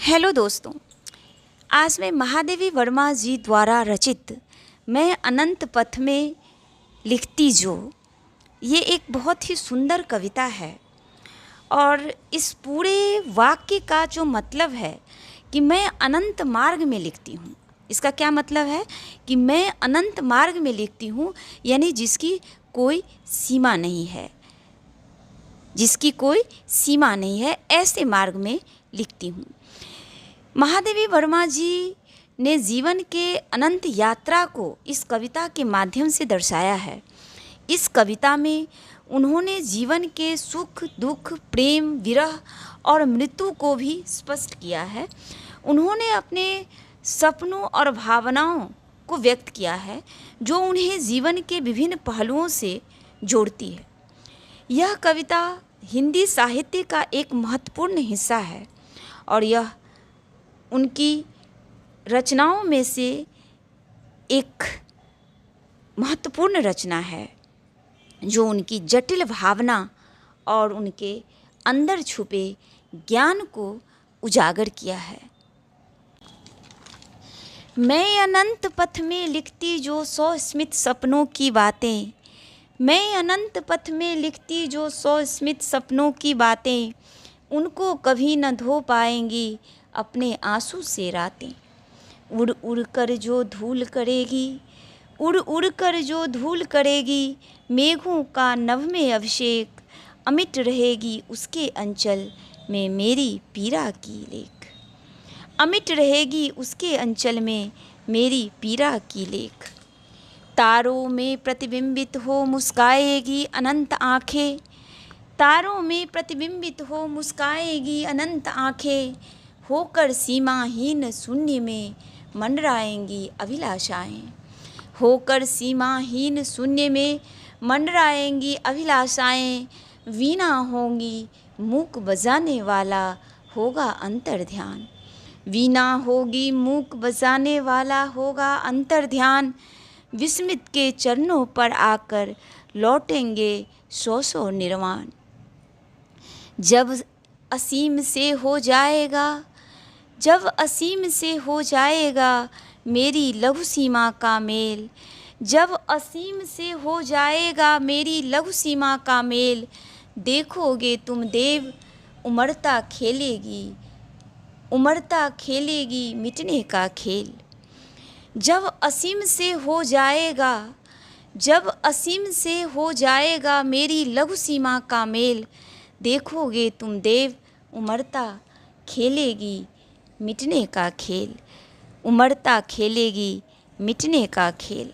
Hello दोस्तों, आज मैं महादेवी वर्मा जी द्वारा रचित मैं अनंत पथ में लिखती जो ये एक बहुत ही सुंदर कविता है। और इस पूरे वाक्य का जो मतलब है कि मैं अनंत मार्ग में लिखती हूँ। इसका क्या मतलब है कि मैं अनंत मार्ग में लिखती हूँ, यानी जिसकी कोई सीमा नहीं है, जिसकी कोई सीमा नहीं है, ऐसे मार्ग में लिखती हूँ। महादेवी वर्मा जी ने जीवन के अनंत यात्रा को इस कविता के माध्यम से दर्शाया है। इस कविता में उन्होंने जीवन के सुख दुख, प्रेम, विरह और मृत्यु को भी स्पष्ट किया है। उन्होंने अपने सपनों और भावनाओं को व्यक्त किया है जो उन्हें जीवन के विभिन्न पहलुओं से जोड़ती है। यह कविता हिंदी साहित्य का एक महत्वपूर्ण हिस्सा है और यह उनकी रचनाओं में से एक महत्वपूर्ण रचना है जो उनकी जटिल भावना और उनके अंदर छुपे ज्ञान को उजागर किया है। मैं अनंत पथ में लिखती जो 100 स्मित सपनों की बातें, मैं अनंत पथ में लिखती जो 100 स्मित सपनों की बातें, उनको कभी न धो पाएंगी अपने आंसू से रातें। उड़ उड़ कर जो धूल करेगी, उड़ उड़ कर जो धूल करेगी, मेघों का नभ में अभिषेक, अमिट रहेगी उसके अंचल में मेरी पीड़ा की लेख। अमिट रहेगी उसके अंचल में मेरी पीड़ा की लेख। तारों में प्रतिबिंबित हो मुस्काएगी अनंत आँखें, तारों में प्रतिबिंबित हो मुस्काएगी अनंत आँखें, होकर सीमाहीन शून्य में मंडराएंगी अभिलाषाएं, होकर सीमाहीन शून्य में मंडराएंगी अभिलाषाएं। वीणा होंगी मूक बजाने वाला होगा अंतर ध्यान, वीणा होगी मूक बजाने वाला होगा अंतर ध्यान। विस्मित के चरणों पर आकर लौटेंगे सौ निर्वाण। जब असीम से हो जाएगा, जब असीम से हो जाएगा मेरी लघु सीमा का मेल, जब असीम से हो जाएगा मेरी लघु सीमा का मेल, देखोगे तुम देव उमड़ता खेलेगी, उमड़ता खेलेगी मिटने का खेल। जब असीम से हो जाएगा, जब असीम से हो जाएगा मेरी लघु सीमा का मेल, देखोगे तुम देव उमड़ता खेलेगी मिटने का खेल, उमड़ता खेलेगी मिटने का खेल।